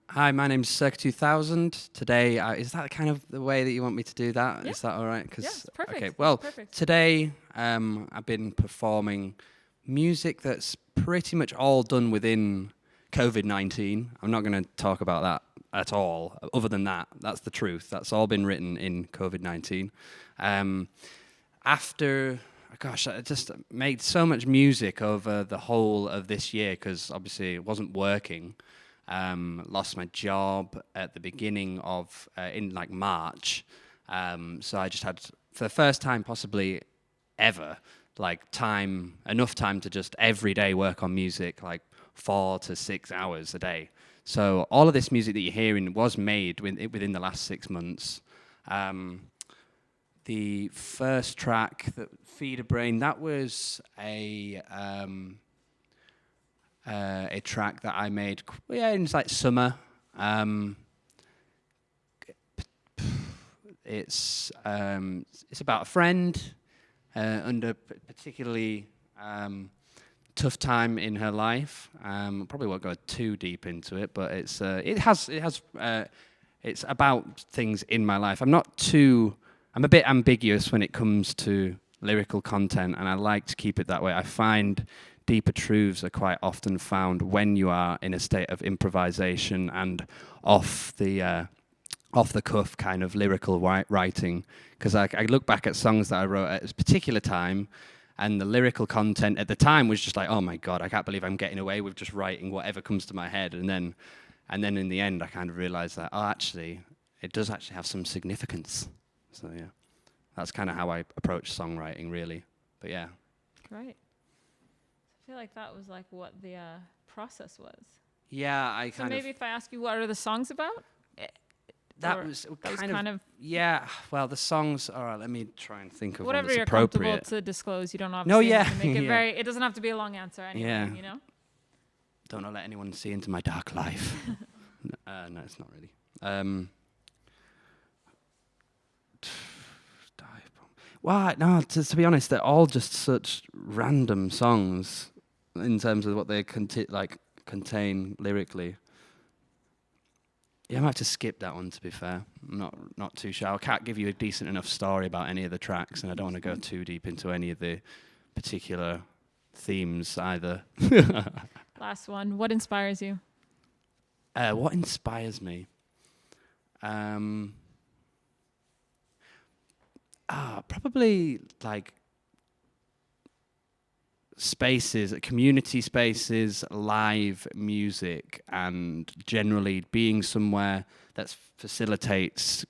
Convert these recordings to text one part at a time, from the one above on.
Hi, my name's Circa 2000. Today, is that kind of the way that you want me to do that? Yeah. Is that all right? Yeah, it's perfect. Okay, It's well, perfect. today I've been performing music that's pretty much all done within COVID-19. I'm not going to talk about that at all. Other than that, that's the truth. That's all been written in COVID-19. After, gosh, I just made so much music over the whole of this year because obviously it wasn't working. Lost my job at the beginning of, in like March. So I just had, for the first time possibly ever, like enough time to just every day work on music, like 4 to 6 hours a day. So all of this music that you're hearing was made within the last 6 months. The first track, that Feed a Brain, that was a track that I made, in like summer. It's about a friend under particularly tough time in her life. Probably won't go too deep into it, but it's about things in my life. I'm a bit ambiguous when it comes to lyrical content, and I like to keep it that way. I find deeper truths are quite often found when you are in a state of improvisation and off the cuff kind of lyrical writing. Because I look back at songs that I wrote at a particular time, and the lyrical content at the time was just like, oh my God, I can't believe I'm getting away with just writing whatever comes to my head. And then in the end, I kind of realized that, actually, it does actually have some significance. So yeah, that's kind of how I approach songwriting, really. But yeah. Great. I feel like that was like what the process was. Yeah, So maybe if I ask you, what are the songs about? That was kind of yeah. Well, the songs. All right, let me try and think of whatever one that's you're appropriate. comfortable to disclose. You don't obviously have to make it yeah. It doesn't have to be a long answer anyway. You know. Don't want to let anyone see into my dark life. No, it's not really. Well, no. To be honest, they're all just such random songs in terms of what they contain lyrically. Yeah, I might have to skip that one, to be fair. I'm not too sure. I can't give you a decent enough story about any of the tracks, and I don't want to go too deep into any of the particular themes either. Last one. What inspires you? What inspires me? Probably like spaces, community spaces, live music, and generally being somewhere that facilitates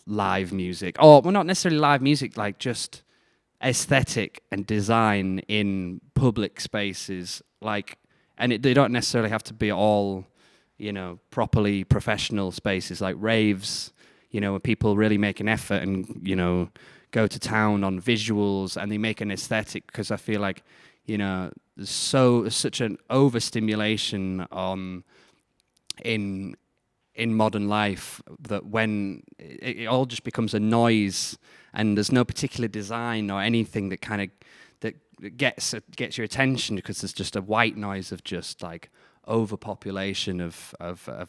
live music. Or, well, not necessarily live music, like just aesthetic and design in public spaces. They don't necessarily have to be all, properly professional spaces, like raves, where people really make an effort and, go to town on visuals, and they make an aesthetic, because I feel like, there's such an overstimulation in modern life that when it all just becomes a noise, and there's no particular design or anything that kind of that gets your attention, because there's just a white noise of just like overpopulation of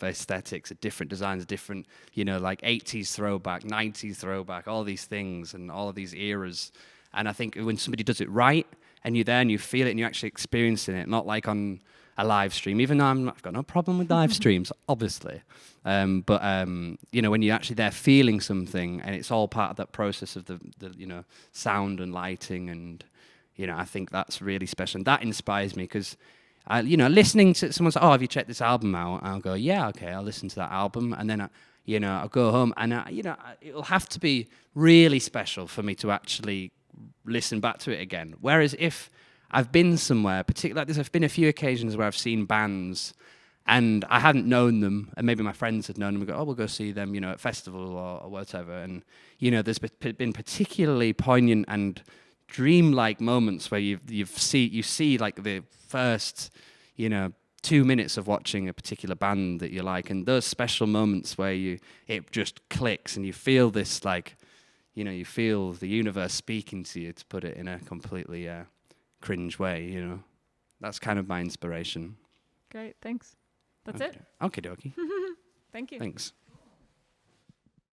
aesthetics, of different designs, different, like 80s throwback, 90s throwback, all these things and all of these eras. And I think when somebody does it right, and you're there and you feel it and you're actually experiencing it, not like on a live stream, even though I've got no problem with live streams, obviously. But when you're actually there feeling something, and it's all part of that process of the sound and lighting, and, I think that's really special. And that inspires me, because listening to someone say, "Oh, have you checked this album out?" I'll go, "Yeah, okay, I'll listen to that album," and then I'll go home, and it'll have to be really special for me to actually listen back to it again. Whereas if I've been somewhere, particularly like this, I've been a few occasions where I've seen bands and I hadn't known them, and maybe my friends had known them. We go, "Oh, we'll go see them, at festival or whatever," and there's been particularly poignant and dreamlike moments where you see like the first 2 minutes of watching a particular band that you like, and those special moments where it just clicks and you feel this, like, you feel the universe speaking to you, to put it in a completely cringe way. That's kind of my inspiration. Great, thanks. That's it. Okie dokie. Thank you. Thanks.